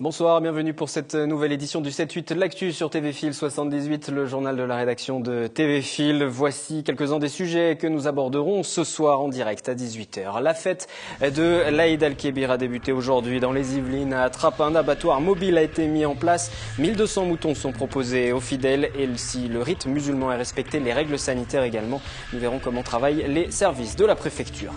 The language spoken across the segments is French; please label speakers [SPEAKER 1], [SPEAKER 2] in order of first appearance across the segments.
[SPEAKER 1] Bonsoir, bienvenue pour cette nouvelle édition du 7-8 L'Actu sur TV Fil 78, le journal de la rédaction de TV Fil. Voici quelques-uns des sujets que nous aborderons ce soir en direct à 18h. La fête de l'Aïd al-Kébir a débuté aujourd'hui dans les Yvelines. À Trappes, un abattoir mobile a été mis en place. 1200 moutons sont proposés aux fidèles et si le rite musulman est respecté, les règles sanitaires également. Nous verrons comment travaillent les services de la préfecture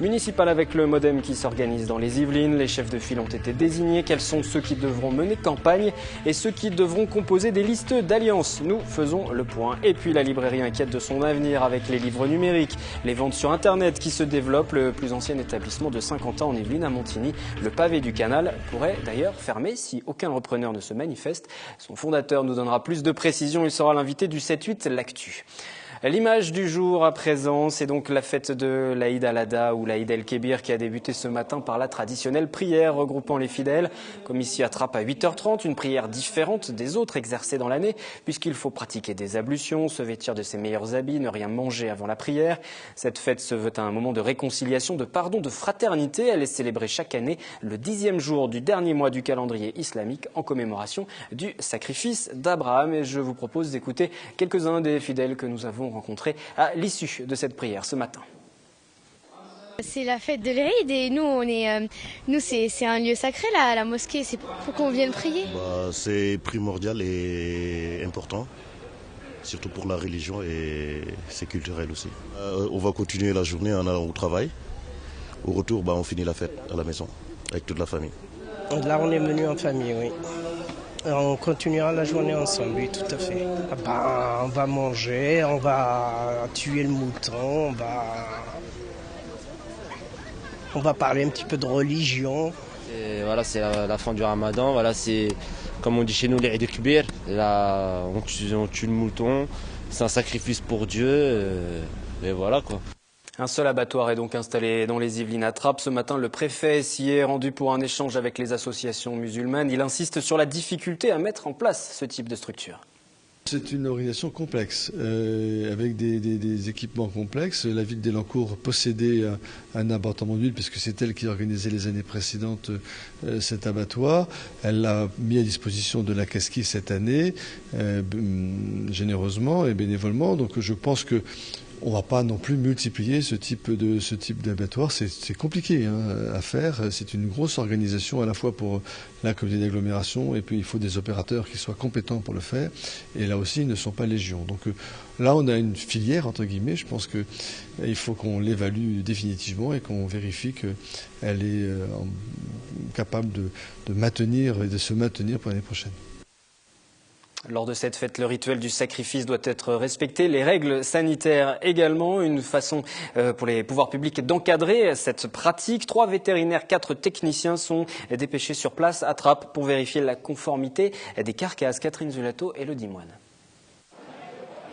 [SPEAKER 1] municipale avec le MODEM qui s'organise dans les Yvelines. Les chefs de file ont été désignés. Quels sont ceux qui devront mener campagne et ceux qui devront composer des listes d'alliances? Nous faisons le point. Et puis la librairie inquiète de son avenir avec les livres numériques, les ventes sur Internet qui se développent. Le plus ancien établissement de Saint-Quentin en Yvelines à Montigny, le pavé du canal, pourrait d'ailleurs fermer si aucun repreneur ne se manifeste. Son fondateur nous donnera plus de précisions. Il sera l'invité du 7-8 L'Actu. L'image du jour à présent, c'est donc la fête de l'Aïd al-Adha ou l'Aïd el-Kébir qui a débuté ce matin par la traditionnelle prière regroupant les fidèles. Comme ici à Trappes à 8h30, une prière différente des autres exercées dans l'année puisqu'il faut pratiquer des ablutions, se vêtir de ses meilleurs habits, ne rien manger avant la prière. Cette fête se veut un moment de réconciliation, de pardon, de fraternité. Elle est célébrée chaque année le 10e jour du dernier mois du calendrier islamique en commémoration du sacrifice d'Abraham. Et je vous propose d'écouter quelques-uns des fidèles que nous avons rencontrés à l'issue de cette prière ce matin.
[SPEAKER 2] C'est la fête de l'Aïd et nous, c'est un lieu sacré, la mosquée, c'est pour qu'on vienne prier.
[SPEAKER 3] C'est primordial et important, surtout pour la religion et c'est culturel aussi. On va continuer la journée en allant au travail. Au retour, on finit la fête à la maison avec toute la famille.
[SPEAKER 4] Là, on est venu en famille, oui. On continuera la journée ensemble, oui, tout à fait. On va manger, on va tuer le mouton, on va parler un petit peu de religion.
[SPEAKER 5] Et voilà, c'est la fin du Ramadan. Voilà, c'est comme on dit chez nous, l'Aïd el-Kébir. Là, on tue le mouton. C'est un sacrifice pour Dieu. Et voilà quoi.
[SPEAKER 1] Un seul abattoir est donc installé dans les Yvelines à Trappes. Ce matin, le préfet s'y est rendu pour un échange avec les associations musulmanes. Il insiste sur la difficulté à mettre en place ce type de structure.
[SPEAKER 6] C'est une organisation complexe, avec des équipements complexes. La ville d'Elancourt possédait un abattoir mobile, puisque c'est elle qui organisait les années précédentes cet abattoir. Elle l'a mis à disposition de la Casquille cette année, généreusement et bénévolement. Donc je pense que on ne va pas non plus multiplier ce type d'abattoir. C'est compliqué à faire. C'est une grosse organisation à la fois pour la communauté d'agglomération et puis il faut des opérateurs qui soient compétents pour le faire. Et là aussi, ils ne sont pas légion. Donc là, on a une filière, entre guillemets. Je pense qu'il faut qu'on l'évalue définitivement et qu'on vérifie qu'elle est capable de maintenir et de se maintenir pour l'année prochaine.
[SPEAKER 1] Lors de cette fête, le rituel du sacrifice doit être respecté. Les règles sanitaires également, une façon pour les pouvoirs publics d'encadrer cette pratique. 3 vétérinaires, 4 techniciens sont dépêchés sur place à Trappes pour vérifier la conformité des carcasses. Catherine Zulato et Elodie Moine.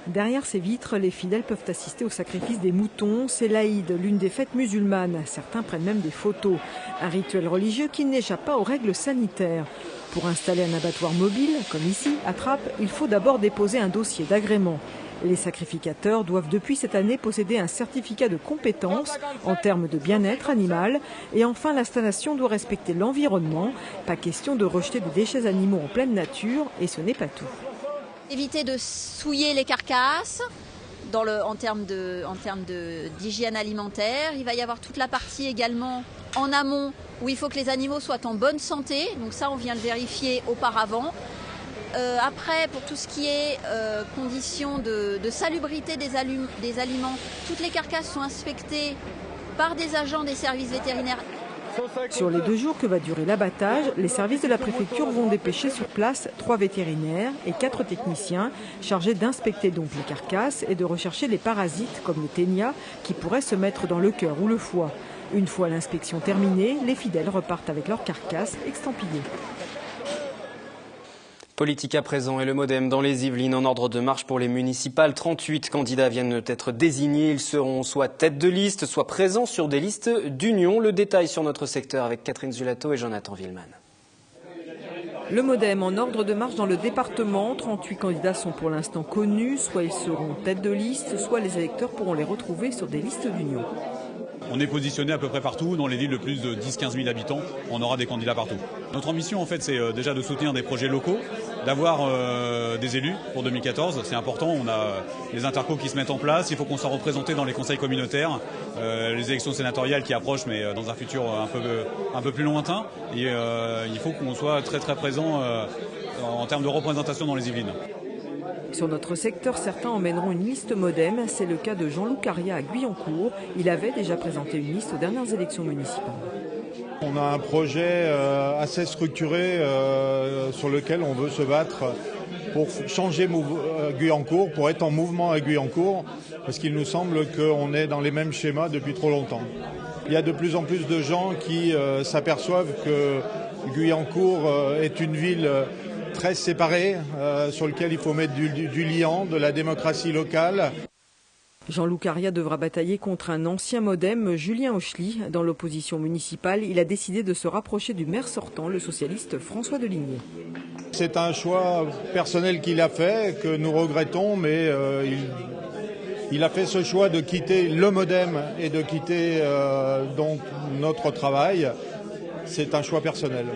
[SPEAKER 7] Derrière ces vitres, les fidèles peuvent assister au sacrifice des moutons. C'est l'Aïd, l'une des fêtes musulmanes. Certains prennent même des photos. Un rituel religieux qui n'échappe pas aux règles sanitaires. Pour installer un abattoir mobile, comme ici, à Trappes, il faut d'abord déposer un dossier d'agrément. Les sacrificateurs doivent depuis cette année posséder un certificat de compétence en termes de bien-être animal. Et enfin, l'installation doit respecter l'environnement. Pas question de rejeter des déchets animaux en pleine nature, et ce n'est pas tout.
[SPEAKER 8] Éviter de souiller les carcasses en termes d'hygiène alimentaire. Il va y avoir toute la partie également en amont où il faut que les animaux soient en bonne santé. Donc ça, on vient le vérifier auparavant. Après, pour tout ce qui est conditions de salubrité des aliments, toutes les carcasses sont inspectées par des agents des services vétérinaires.
[SPEAKER 7] Sur les 2 jours que va durer l'abattage, les services de la préfecture vont dépêcher sur place 3 vétérinaires et 4 techniciens chargés d'inspecter donc les carcasses et de rechercher les parasites comme le ténia qui pourraient se mettre dans le cœur ou le foie. Une fois l'inspection terminée, les fidèles repartent avec leurs carcasses extampillées.
[SPEAKER 1] Politique à présent et le MODEM dans les Yvelines en ordre de marche pour les municipales. 38 candidats viennent d'être désignés. Ils seront soit tête de liste, soit présents sur des listes d'union. Le détail sur notre secteur avec Catherine Zulato et Jonathan Villeman.
[SPEAKER 7] Le MODEM en ordre de marche dans le département. 38 candidats sont pour l'instant connus. Soit ils seront tête de liste, soit les électeurs pourront les retrouver sur des listes d'union.
[SPEAKER 9] On est positionné à peu près partout, dans les villes de plus de 10-15 000 habitants, on aura des candidats partout. Notre ambition en fait c'est déjà de soutenir des projets locaux, d'avoir des élus pour 2014, c'est important, on a les intercos qui se mettent en place, il faut qu'on soit représenté dans les conseils communautaires, les élections sénatoriales qui approchent mais dans un futur un peu plus lointain, et il faut qu'on soit très très présent en termes de représentation dans les Yvelines.
[SPEAKER 7] Sur notre secteur, certains emmèneront une liste MODEM. C'est le cas de Jean-Loup Caria à Guyancourt. Il avait déjà présenté une liste aux dernières élections municipales.
[SPEAKER 10] On a un projet assez structuré sur lequel on veut se battre pour changer Guyancourt, pour être en mouvement à Guyancourt, parce qu'il nous semble qu'on est dans les mêmes schémas depuis trop longtemps. Il y a de plus en plus de gens qui s'aperçoivent que Guyancourt est une ville très séparée, sur lequel il faut mettre du liant, de la démocratie locale.
[SPEAKER 7] Jean-Loup Caria devra batailler contre un ancien MODEM, Julien Hochely. Dans l'opposition municipale, il a décidé de se rapprocher du maire sortant, le socialiste François Deligné.
[SPEAKER 10] C'est un choix personnel qu'il a fait, que nous regrettons, mais il a fait ce choix de quitter le MODEM et de quitter donc notre travail. C'est un choix personnel.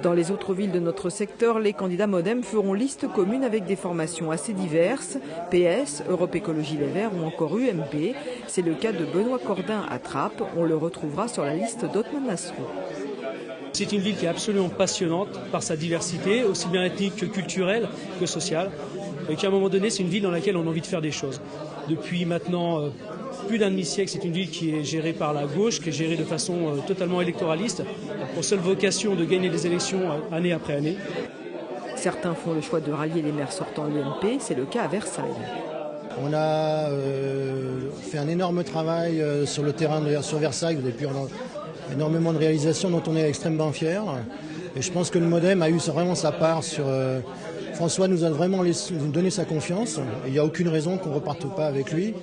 [SPEAKER 7] Dans les autres villes de notre secteur, les candidats MODEM feront liste commune avec des formations assez diverses, PS, Europe Écologie Les Verts ou encore UMP. C'est le cas de Benoît Cordin à Trappes. On le retrouvera sur la liste d'Othman Nasrou.
[SPEAKER 11] C'est une ville qui est absolument passionnante par sa diversité, aussi bien ethnique que culturelle que sociale. Et qu'à un moment donné, c'est une ville dans laquelle on a envie de faire des choses. Depuis maintenant plus d'un demi-siècle, c'est une ville qui est gérée par la gauche, qui est gérée de façon totalement électoraliste, pour seule vocation de gagner des élections année après année.
[SPEAKER 7] Certains font le choix de rallier les maires sortants l'UMP, c'est le cas à Versailles.
[SPEAKER 12] On a fait un énorme travail sur le terrain sur Versailles, depuis on a énormément de réalisations dont on est extrêmement fiers. Et je pense que le MODEM a eu vraiment sa part sur... François nous a vraiment donné sa confiance, et il n'y a aucune raison qu'on ne reparte pas avec lui.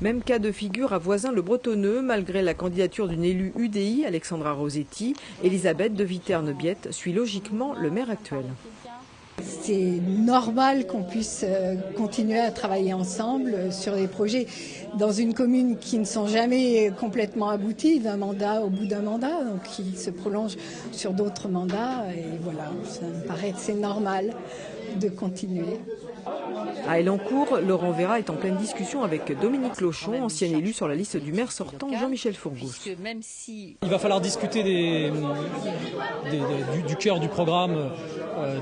[SPEAKER 7] Même cas de figure à Voisins-le-Bretonneux, malgré la candidature d'une élue UDI, Alexandra Rosetti, Elisabeth de Viternebiette suit logiquement le maire actuel.
[SPEAKER 13] C'est normal qu'on puisse continuer à travailler ensemble sur des projets dans une commune qui ne sont jamais complètement aboutis d'un mandat au bout d'un mandat, donc qui se prolongent sur d'autres mandats. Et voilà, ça me paraît que c'est normal de continuer.
[SPEAKER 7] À Elancourt, Laurent Vera est en pleine discussion avec Dominique Lochon, ancien élu sur la liste du maire sortant Jean-Michel Fourgos.
[SPEAKER 11] Il va falloir discuter du cœur du programme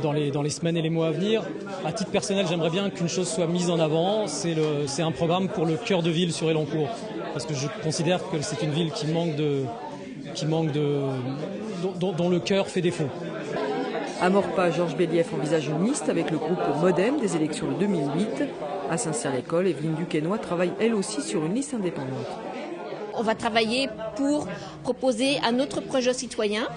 [SPEAKER 11] dans les semaines et les mois à venir. À titre personnel, j'aimerais bien qu'une chose soit mise en avant, c'est un programme pour le cœur de ville sur Elancourt. Parce que je considère que c'est une ville dont le cœur fait défaut.
[SPEAKER 7] À Morpas, Georges Bélief envisage une liste avec le groupe MODEM des élections de 2008. À Saint-Cyr-l'École, Evelyne Duquesnoy travaille elle aussi sur une liste indépendante.
[SPEAKER 14] On va travailler pour proposer un autre projet citoyen,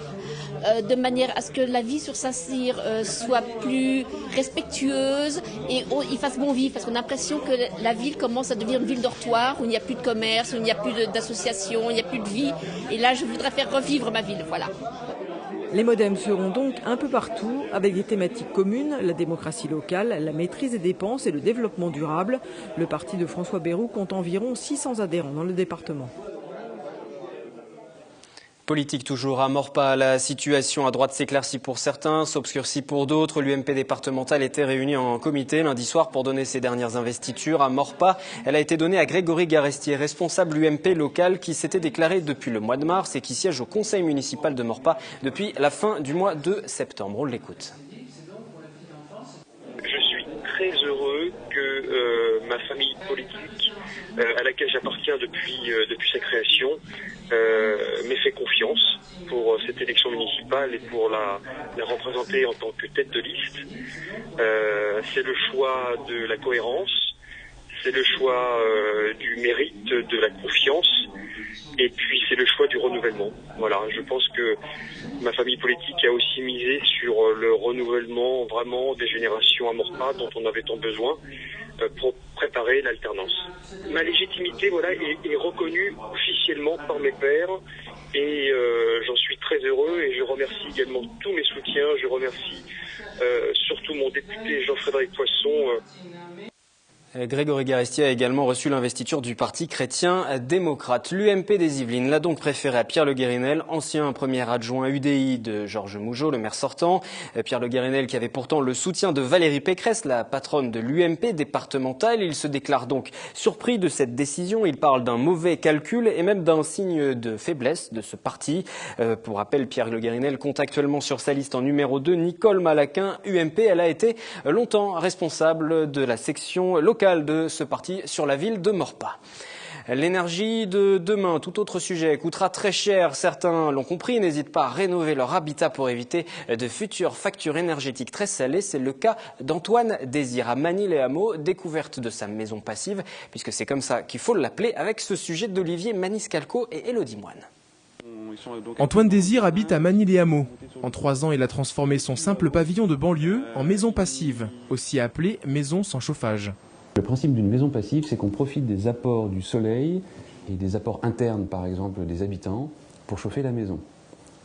[SPEAKER 14] de manière à ce que la vie sur Saint-Cyr soit plus respectueuse et il fasse bon vivre, parce qu'on a l'impression que la ville commence à devenir une ville dortoir, où il n'y a plus de commerce, où il n'y a plus d'associations, il n'y a plus de vie. Et là, je voudrais faire revivre ma ville, voilà.
[SPEAKER 7] Les MODEM seront donc un peu partout, avec des thématiques communes, la démocratie locale, la maîtrise des dépenses et le développement durable. Le parti de François Bayrou compte environ 600 adhérents dans le département.
[SPEAKER 1] Politique toujours à Morpas, la situation à droite s'éclaircit pour certains, s'obscurcit pour d'autres. L'UMP départementale était réunie en comité lundi soir pour donner ses dernières investitures à Morpas. Elle a été donnée à Grégory Garestier, responsable UMP local qui s'était déclaré depuis le mois de mars et qui siège au conseil municipal de Morpas depuis la fin du mois de septembre. On l'écoute.
[SPEAKER 15] Je suis très heureux que ma famille politique, à laquelle j'appartiens depuis sa création, m'ait fait confiance pour cette élection municipale et pour la représenter en tant que tête de liste. C'est le choix de la cohérence, c'est le choix du mérite, de la confiance, et puis c'est le choix du renouvellement. Voilà, je pense que ma famille politique a aussi misé sur le renouvellement vraiment des générations à Morpas dont on avait tant besoin pour préparer l'alternance. Ma légitimité est reconnue officiellement par mes pairs et j'en suis très heureux et je remercie également tous mes soutiens. Je remercie surtout mon député Jean-Frédéric Poisson.
[SPEAKER 1] Grégory Garestier a également reçu l'investiture du Parti chrétien-démocrate. L'UMP des Yvelines l'a donc préféré à Pierre Le Guérinel, ancien premier adjoint UDI de Georges Mougeot, le maire sortant. Pierre Le Guérinel qui avait pourtant le soutien de Valérie Pécresse, la patronne de l'UMP départementale. Il se déclare donc surpris de cette décision. Il parle d'un mauvais calcul et même d'un signe de faiblesse de ce parti. Pour rappel, Pierre Le Guérinel compte actuellement sur sa liste en numéro 2 Nicole Malaquin, UMP. Elle a été longtemps responsable de la section locale de ce parti sur la ville de Maurepas. L'énergie de demain, tout autre sujet, coûtera très cher. Certains l'ont compris, n'hésitent pas à rénover leur habitat pour éviter de futures factures énergétiques très salées. C'est le cas d'Antoine Désir à Magny-les-Hameaux, découverte de sa maison passive, puisque c'est comme ça qu'il faut l'appeler, avec ce sujet d'Olivier Maniscalco et Élodie Moine.
[SPEAKER 16] Antoine Désir habite à Magny-les-Hameaux. En 3 ans, il a transformé son simple pavillon de banlieue en maison passive, aussi appelée maison sans chauffage.
[SPEAKER 17] Le principe d'une maison passive, c'est qu'on profite des apports du soleil et des apports internes, par exemple, des habitants, pour chauffer la maison.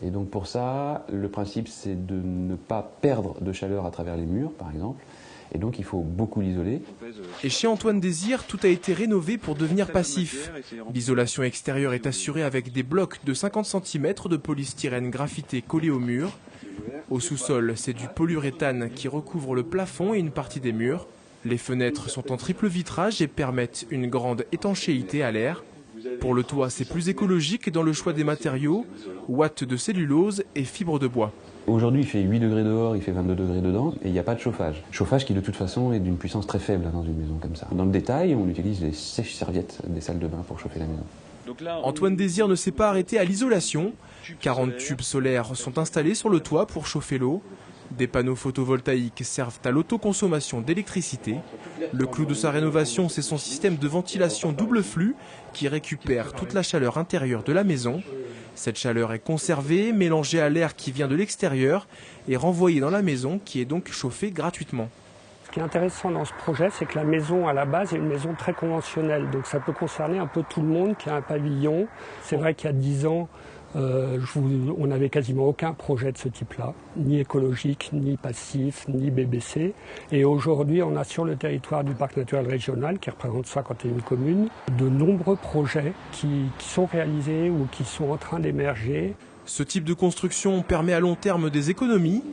[SPEAKER 17] Et donc pour ça, le principe, c'est de ne pas perdre de chaleur à travers les murs, par exemple. Et donc il faut beaucoup l'isoler.
[SPEAKER 16] Et chez Antoine Désir, tout a été rénové pour devenir passif. L'isolation extérieure est assurée avec des blocs de 50 cm de polystyrène graphité collés au mur. Au sous-sol, c'est du polyuréthane qui recouvre le plafond et une partie des murs. Les fenêtres sont en triple vitrage et permettent une grande étanchéité à l'air. Pour le toit, c'est plus écologique dans le choix des matériaux, watts de cellulose et fibres de bois.
[SPEAKER 17] Aujourd'hui, il fait 8 degrés dehors, il fait 22 degrés dedans, et il n'y a pas de chauffage. Chauffage qui, de toute façon, est d'une puissance très faible dans une maison comme ça. Dans le détail, on utilise les sèche-serviettes des salles de bain pour chauffer la maison.
[SPEAKER 16] Antoine Désir ne s'est pas arrêté à l'isolation. 40 tubes solaires sont installés sur le toit pour chauffer l'eau. Des panneaux photovoltaïques servent à l'autoconsommation d'électricité. Le clou de sa rénovation, c'est son système de ventilation double flux qui récupère toute la chaleur intérieure de la maison. Cette chaleur est conservée, mélangée à l'air qui vient de l'extérieur et renvoyée dans la maison qui est donc chauffée gratuitement.
[SPEAKER 18] Ce qui est intéressant dans ce projet, c'est que la maison à la base est une maison très conventionnelle. Donc ça peut concerner un peu tout le monde qui a un pavillon. C'est vrai qu'il y a 10 ans, on n'avait quasiment aucun projet de ce type-là, ni écologique, ni passif, ni BBC. Et aujourd'hui, on a sur le territoire du parc naturel régional, qui représente 51 communes, de nombreux projets qui sont réalisés ou qui sont en train d'émerger.
[SPEAKER 16] Ce type de construction permet à long terme des économies.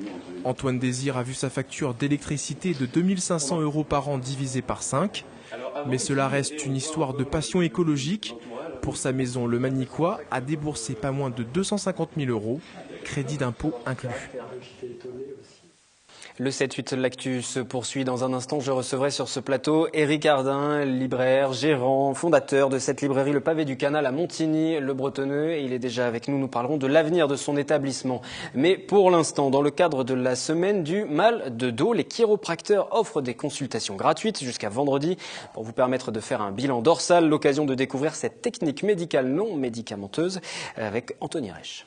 [SPEAKER 16] Antoine Désir a vu sa facture d'électricité de 2500 € par an divisée par 5. Mais cela reste une histoire de passion écologique. Pour sa maison, le Magnicois a déboursé pas moins de 250 000 €, crédit d'impôt inclus.
[SPEAKER 1] Le 7-8 L'Actu se poursuit dans un instant. Je recevrai sur ce plateau Éric Ardin, libraire, gérant, fondateur de cette librairie Le Pavé du Canal à Montigny-le-Bretonneux. Il est déjà avec nous. Nous parlerons de l'avenir de son établissement. Mais pour l'instant, dans le cadre de la semaine du mal de dos, les chiropracteurs offrent des consultations gratuites jusqu'à vendredi pour vous permettre de faire un bilan dorsal. L'occasion de découvrir cette technique médicale non médicamenteuse avec Anthony Reich.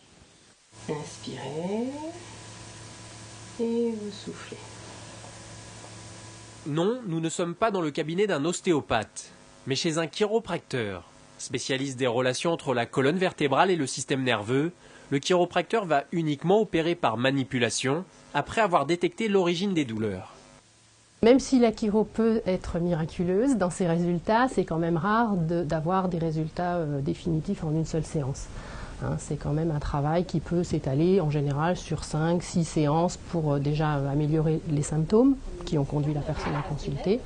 [SPEAKER 19] Inspirez. Et vous soufflez.
[SPEAKER 20] Non, nous ne sommes pas dans le cabinet d'un ostéopathe, mais chez un chiropracteur. Spécialiste des relations entre la colonne vertébrale et le système nerveux, le chiropracteur va uniquement opérer par manipulation après avoir détecté l'origine des douleurs.
[SPEAKER 19] Même si la chiro peut être miraculeuse, dans ses résultats, c'est quand même rare d'avoir des résultats définitifs en une seule séance. C'est quand même un travail qui peut s'étaler en général sur 5-6 séances pour déjà améliorer les symptômes qui ont conduit la personne à consulter.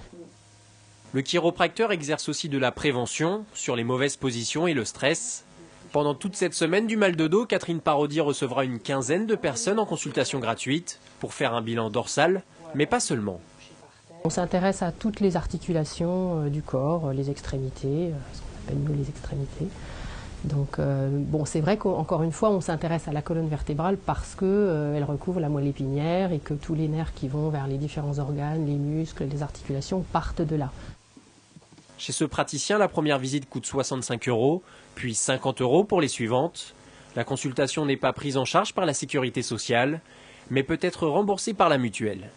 [SPEAKER 20] Le chiropracteur exerce aussi de la prévention sur les mauvaises positions et le stress. Pendant toute cette semaine du mal de dos, Catherine Parodi recevra une quinzaine de personnes en consultation gratuite pour faire un bilan dorsal, mais pas seulement.
[SPEAKER 19] On s'intéresse à toutes les articulations du corps, les extrémités, ce qu'on appelle nous les extrémités. Donc bon, c'est vrai qu'encore une fois, on s'intéresse à la colonne vertébrale parce qu'elle recouvre la moelle épinière et que tous les nerfs qui vont vers les différents organes, les muscles, les articulations partent de là.
[SPEAKER 20] Chez ce praticien, la première visite coûte 65 €, puis 50 € pour les suivantes. La consultation n'est pas prise en charge par la sécurité sociale, mais peut être remboursée par la mutuelle.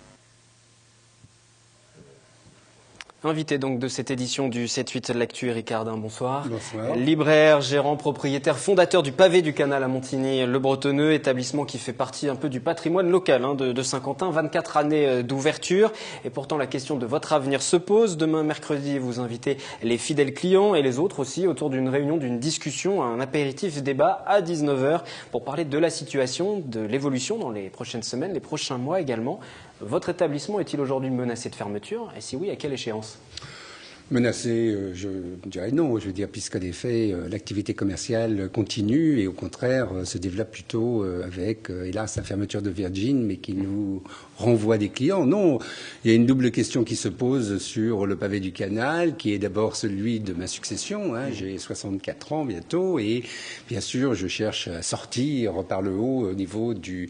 [SPEAKER 1] Invité donc de cette édition du 7-8 L'Actu, Eric Cardin, bonsoir.
[SPEAKER 21] Bonsoir.
[SPEAKER 1] Libraire, gérant, propriétaire, fondateur du Pavé du Canal à Montigny-le-Bretonneux, établissement qui fait partie un peu du patrimoine local de Saint-Quentin, 24 années d'ouverture. Et pourtant la question de votre avenir se pose. Demain mercredi, vous invitez les fidèles clients et les autres aussi autour d'une réunion, d'une discussion, un apéritif débat à 19h pour parler de la situation, de l'évolution dans les prochaines semaines, les prochains mois également. Votre établissement est-il aujourd'hui menacé de fermeture? Et si oui, à quelle échéance?
[SPEAKER 21] Menacé, je dirais non. Je veux dire, puisqu'en effet, l'activité commerciale continue et au contraire se développe plutôt avec, hélas, la fermeture de Virgin, mais qui nous renvoie des clients. Non, il y a une double question qui se pose sur le Pavé du Canal, qui est d'abord celui de ma succession. J'ai 64 ans bientôt et bien sûr, je cherche à sortir par le haut au niveau de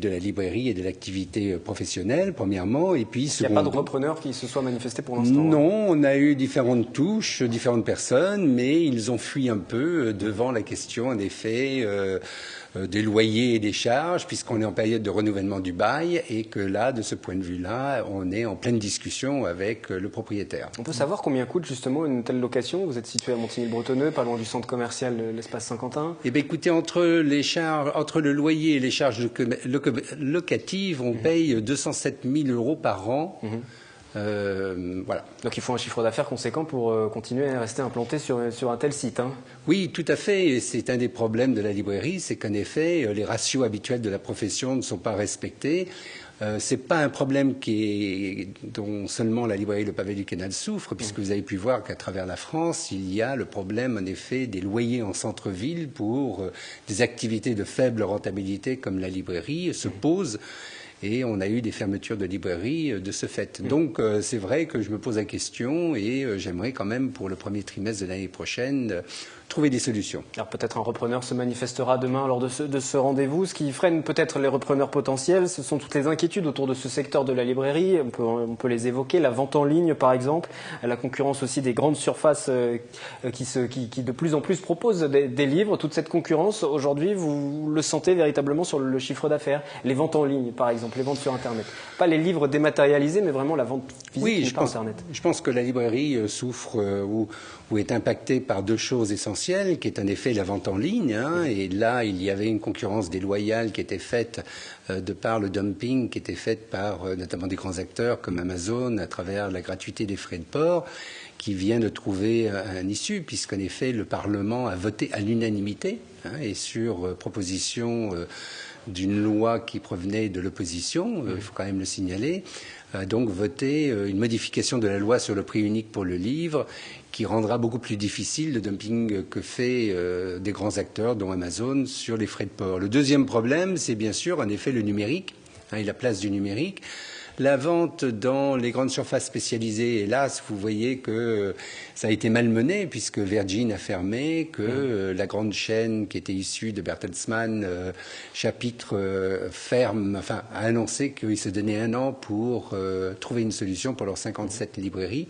[SPEAKER 21] la librairie et de l'activité professionnelle, premièrement, et puis
[SPEAKER 1] il n'y a pas de repreneur qui se soit manifesté pour l'instant?
[SPEAKER 21] Non, on a eu différentes touches, différentes personnes, mais ils ont fui un peu devant la question, en effet, des loyers et des charges, puisqu'on est en période de renouvellement du bail, et que là, de ce point de vue-là, on est en pleine discussion avec le propriétaire.
[SPEAKER 1] On peut savoir combien coûte justement une telle location? Vous êtes situé à Montigny-le-Bretonneux, pas loin du centre commercial l'Espace Saint-Quentin.
[SPEAKER 21] Eh bien, écoutez, entre le loyer et les charges locatives, on paye 207 000 € par an. Voilà.
[SPEAKER 1] Donc il faut un chiffre d'affaires conséquent pour continuer à rester implanté sur un tel site.
[SPEAKER 21] Oui, tout à fait. C'est un des problèmes de la librairie, c'est qu'en effet, les ratios habituels de la profession ne sont pas respectés. C'est pas un problème dont seulement la librairie Le Pavé du Canal souffre, puisque vous avez pu voir qu'à travers la France, il y a le problème, en effet, des loyers en centre-ville pour des activités de faible rentabilité comme la librairie se posent. Et on a eu des fermetures de librairies de ce fait. Donc c'est vrai que je me pose la question et j'aimerais quand même pour le premier trimestre de l'année prochaine trouver des solutions.
[SPEAKER 1] Alors peut-être un repreneur se manifestera demain lors de ce rendez-vous. Ce qui freine peut-être les repreneurs potentiels, ce sont toutes les inquiétudes autour de ce secteur de la librairie. On peut les évoquer, la vente en ligne par exemple, la concurrence aussi des grandes surfaces qui de plus en plus proposent des livres. Toute cette concurrence, aujourd'hui, vous le sentez véritablement sur le chiffre d'affaires. Les ventes en ligne par exemple, les ventes sur Internet. Pas les livres dématérialisés, mais vraiment la vente physique par Internet.
[SPEAKER 21] Je pense que la librairie souffre ou est impactée par deux choses essentielles, qui est en effet la vente en ligne. Et là, il y avait une concurrence déloyale qui était faite de par le dumping qui était fait par notamment des grands acteurs comme Amazon à travers la gratuité des frais de port, qui vient de trouver un issue, puisqu'en effet, le Parlement a voté à l'unanimité et sur proposition d'une loi qui provenait de l'opposition, il faut quand même le signaler, donc voté une modification de la loi sur le prix unique pour le livre qui rendra beaucoup plus difficile le dumping que fait des grands acteurs, dont Amazon, sur les frais de port. Le deuxième problème, c'est bien sûr, en effet, le numérique et la place du numérique. La vente dans les grandes surfaces spécialisées, hélas, vous voyez que ça a été malmené puisque Virgin a fermé, que la grande chaîne qui était issue de Bertelsmann, Chapitre, a annoncé qu'il se donnait 1 an pour trouver une solution pour leurs 57 librairies.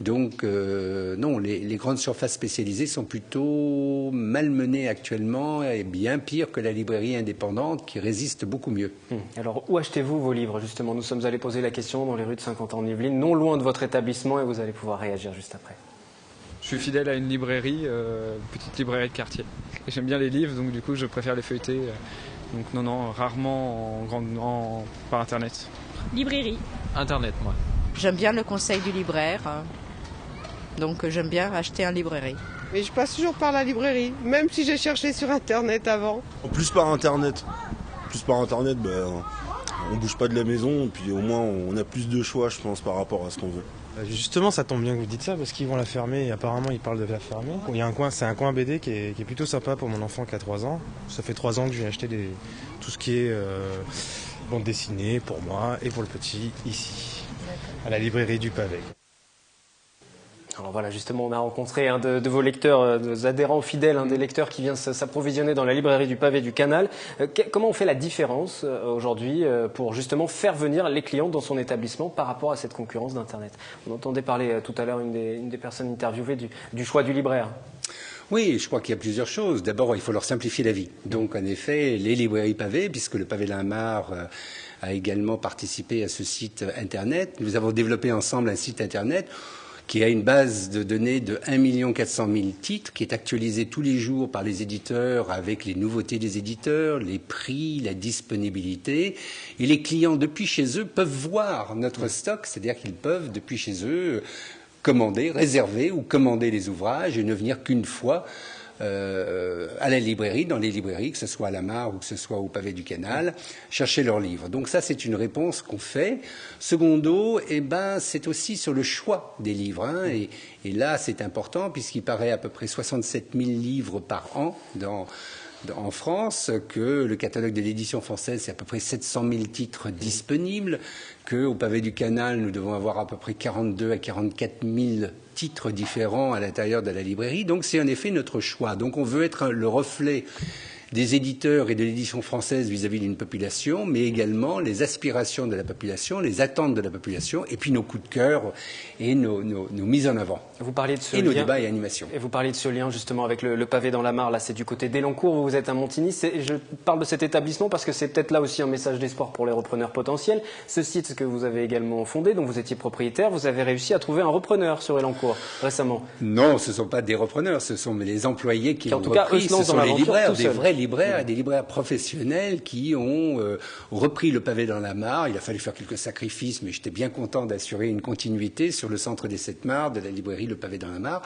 [SPEAKER 21] Donc non, les grandes surfaces spécialisées sont plutôt malmenées actuellement et bien pire que la librairie indépendante qui résiste beaucoup mieux.
[SPEAKER 1] Alors où achetez-vous vos livres justement? Nous sommes allés poser la question dans les rues de Saint-Quentin-en-Yvelines, non loin de votre établissement, et vous allez pouvoir réagir juste après.
[SPEAKER 22] Je suis fidèle à une librairie, petite librairie de quartier. J'aime bien les livres, donc du coup je préfère les feuilleter. Donc non, rarement par Internet.
[SPEAKER 23] Librairie.
[SPEAKER 22] Internet, moi.
[SPEAKER 23] J'aime bien le conseil du libraire. Donc j'aime bien acheter en librairie.
[SPEAKER 24] Mais je passe toujours par la librairie, même si j'ai cherché sur Internet avant.
[SPEAKER 25] Plus par Internet. On bouge pas de la maison, et puis au moins on a plus de choix, je pense, par rapport à ce qu'on veut.
[SPEAKER 26] Justement, ça tombe bien que vous dites ça, parce qu'ils vont la fermer, et apparemment ils parlent de la fermer. C'est un coin BD qui est plutôt sympa pour mon enfant qui a 3 ans. Ça fait 3 ans que je viens acheter tout ce qui est bande dessinée pour moi et pour le petit ici, à la librairie du Pavé.
[SPEAKER 1] Alors voilà, justement, on a rencontré un de vos lecteurs, des adhérents fidèles, un des lecteurs qui vient s'approvisionner dans la librairie du Pavé du Canal. Comment on fait la différence aujourd'hui pour justement faire venir les clients dans son établissement par rapport à cette concurrence d'Internet? On entendait parler tout à l'heure une des personnes interviewées du choix du libraire.
[SPEAKER 21] Oui, je crois qu'il y a plusieurs choses. D'abord, il faut leur simplifier la vie. Donc, en effet, les librairies pavées, puisque le Pavé Limard a également participé à ce site Internet. Nous avons développé ensemble un site Internet qui a une base de données de 1 400 000 titres, qui est actualisé tous les jours par les éditeurs avec les nouveautés des éditeurs, les prix, la disponibilité. Et les clients, depuis chez eux, peuvent voir notre stock, c'est-à-dire qu'ils peuvent, depuis chez eux, commander, réserver ou commander les ouvrages et ne venir qu'une fois à la librairie, dans les librairies, que ce soit à la Mare ou que ce soit au Pavé du Canal, chercher leurs livres. Donc ça, c'est une réponse qu'on fait. Secondo, c'est aussi sur le choix des livres. Hein, et là, c'est important puisqu'il paraît à peu près 67 000 livres par an en France, que le catalogue de l'édition française, c'est à peu près 700 000 titres disponibles, qu'au Pavé du Canal, nous devons avoir à peu près 42 à 44 000 titres différents à l'intérieur de la librairie. Donc c'est en effet notre choix. Donc on veut être le reflet des éditeurs et de l'édition française vis-à-vis d'une population, mais également les aspirations de la population, les attentes de la population, et puis nos coups de cœur et nos mises en avant.
[SPEAKER 1] Vous parliez de ce
[SPEAKER 21] et
[SPEAKER 1] lien,
[SPEAKER 21] nos débats et animations.
[SPEAKER 1] Et vous parliez de ce lien justement avec le Pavé dans la Mare, là c'est du côté d'Elancourt, vous êtes à Montigny. Je parle de cet établissement parce que c'est peut-être là aussi un message d'espoir pour les repreneurs potentiels. Ce site que vous avez également fondé, dont vous étiez propriétaire, vous avez réussi à trouver un repreneur sur Elancourt récemment.
[SPEAKER 21] Non, ce ne sont pas des repreneurs, ce sont les employés qui ont
[SPEAKER 1] en tout cas,
[SPEAKER 21] repris, ce sont les libraires, des vrais libraires,
[SPEAKER 1] oui.
[SPEAKER 21] Des libraires professionnels qui ont repris le Pavé dans la Mare. Il a fallu faire quelques sacrifices, mais j'étais bien content d'assurer une continuité sur le centre des Sept Mares de la librairie Le Pavé dans la Mare.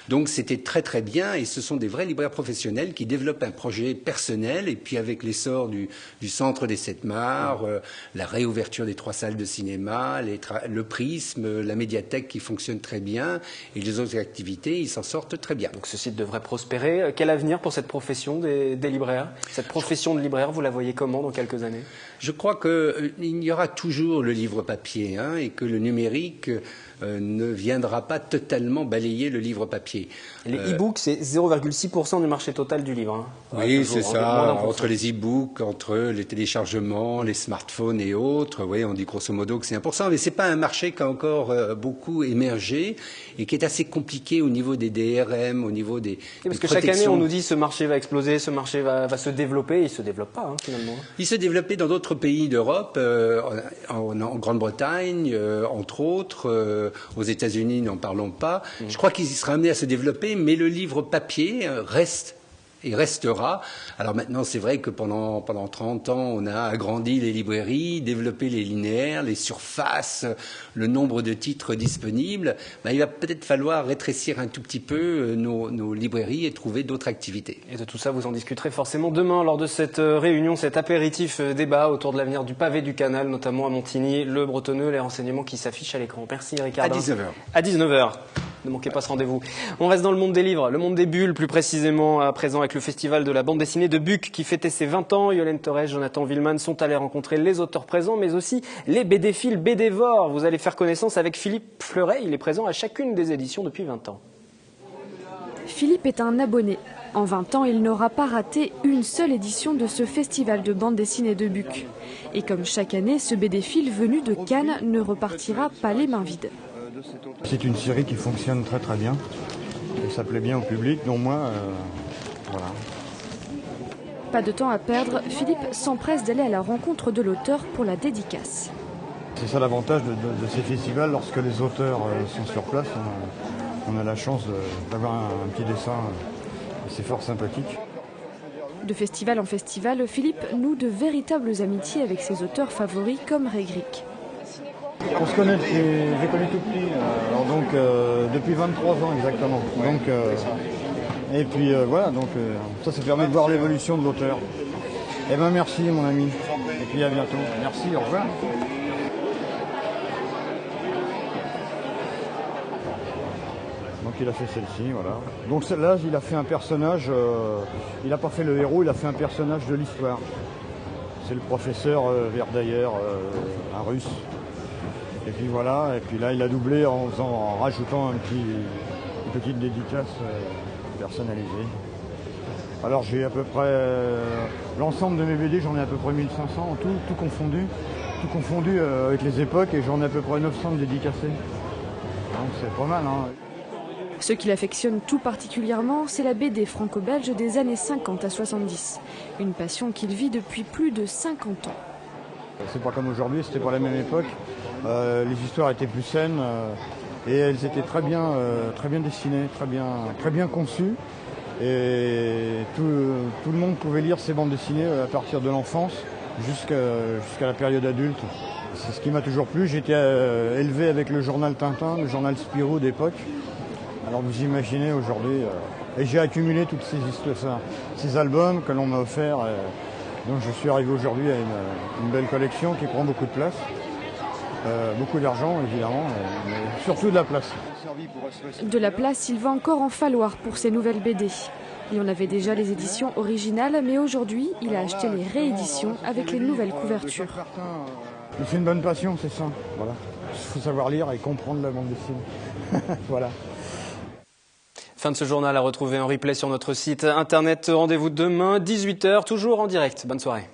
[SPEAKER 21] Donc c'était très très bien, et ce sont des vrais libraires professionnels qui développent un projet personnel, et puis avec l'essor du centre des Sept Mares, la réouverture des 3 salles de cinéma, le prisme, la médiathèque qui fonctionne très bien, et les autres activités, ils s'en sortent très bien.
[SPEAKER 1] Donc ce site devrait prospérer. Quel avenir pour cette profession des libraires? Cette profession de libraire, vous la voyez comment dans quelques années?
[SPEAKER 21] Je crois qu'il y aura toujours le livre papier, hein, et que le numérique ne viendra pas totalement balayer le livre papier.
[SPEAKER 1] Les e-books, c'est 0,6% du marché total du livre. Hein.
[SPEAKER 21] Oui, c'est ça. Entre les e-books, entre les téléchargements, les smartphones et autres, oui, on dit grosso modo que c'est 1%, mais c'est pas un marché qui a encore beaucoup émergé et qui est assez compliqué au niveau des DRM, au niveau des
[SPEAKER 1] parce que chaque année, on nous dit ce marché va exploser, ce marché va se développer. Il se développe pas, hein, finalement.
[SPEAKER 21] Il se développait dans d'autres pays d'Europe, en Grande-Bretagne, entre autres. Aux États-Unis, n'en parlons pas. Je crois qu'il sera amené à se développer, mais le livre papier reste et restera. Alors maintenant, c'est vrai que pendant 30 ans, on a agrandi les librairies, développé les linéaires, les surfaces, le nombre de titres disponibles. Il va peut-être falloir rétrécir un tout petit peu nos librairies et trouver d'autres activités.
[SPEAKER 1] Et de tout ça, vous en discuterez forcément demain lors de cette réunion, cet apéritif débat autour de l'avenir du Pavé du Canal, notamment à Montigny, le Bretonneux, les renseignements qui s'affichent à l'écran. Merci Ricard.
[SPEAKER 21] À 19h.
[SPEAKER 1] À 19h. Ne manquez pas ce rendez-vous. On reste dans le monde des livres, le monde des bulles plus précisément, à présent avec le festival de la bande dessinée de Buc qui fêtait ses 20 ans. Yolène Torres, Jonathan Villeman sont allés rencontrer les auteurs présents, mais aussi les BDphiles, BDvores. Vous allez faire connaissance avec Philippe Fleuret, il est présent à chacune des éditions depuis 20 ans.
[SPEAKER 2] Philippe est un abonné. En 20 ans, il n'aura pas raté une seule édition de ce festival de bande dessinée de Buc. Et comme chaque année, ce BDphile venu de Cannes ne repartira pas les mains vides.
[SPEAKER 3] C'est une série qui fonctionne très très bien et ça plaît bien au public, donc moi, voilà.
[SPEAKER 2] Pas de temps à perdre, Philippe s'empresse d'aller à la rencontre de l'auteur pour la dédicace.
[SPEAKER 3] C'est ça l'avantage de ces festivals, lorsque les auteurs sont sur place, on a la chance d'avoir un petit dessin, c'est fort sympathique.
[SPEAKER 2] De festival en festival, Philippe noue de véritables amitiés avec ses auteurs favoris comme Régric.
[SPEAKER 3] On se connaît, j'ai connu tout petit, depuis 23 ans exactement. Donc, et puis voilà, donc ça permet de voir l'évolution de l'auteur. Eh bien merci mon ami, et puis à bientôt. Merci, au revoir. Donc il a fait celle-ci, voilà. Donc celle-là, il a fait un personnage, il n'a pas fait le héros, il a fait un personnage de l'histoire. C'est le professeur Verdayer, un russe. Et puis voilà, et puis là il a doublé en rajoutant une petite dédicace personnalisée. Alors j'ai à peu près, l'ensemble de mes BD, j'en ai à peu près 1500 en tout confondu avec les époques, et j'en ai à peu près 900 dédicacés. Donc c'est pas mal, hein.
[SPEAKER 2] Ce qu'il affectionne tout particulièrement, c'est la BD franco-belge des années 50 à 70. Une passion qu'il vit depuis plus de 50 ans.
[SPEAKER 3] C'est pas comme aujourd'hui, c'était pas la même époque. Les histoires étaient plus saines et elles étaient très bien dessinées, très bien conçues. Et tout le monde pouvait lire ces bandes dessinées à partir de l'enfance jusqu'à la période adulte. C'est ce qui m'a toujours plu. J'étais élevé avec le journal Tintin, le journal Spirou d'époque. Alors vous imaginez aujourd'hui, et j'ai accumulé toutes ces albums que l'on m'a offerts. Donc je suis arrivé aujourd'hui à une belle collection qui prend beaucoup de place. Beaucoup d'argent évidemment, mais surtout de la place.
[SPEAKER 2] De la place, il va encore en falloir pour ces nouvelles BD. Il y en avait déjà les éditions originales, mais aujourd'hui, il a acheté les rééditions avec les nouvelles couvertures.
[SPEAKER 3] C'est une bonne passion, c'est ça. Voilà. Il faut savoir lire et comprendre la bande dessinée. Voilà.
[SPEAKER 1] Fin de ce journal à retrouver en replay sur notre site internet. Rendez-vous demain, 18h, toujours en direct. Bonne soirée.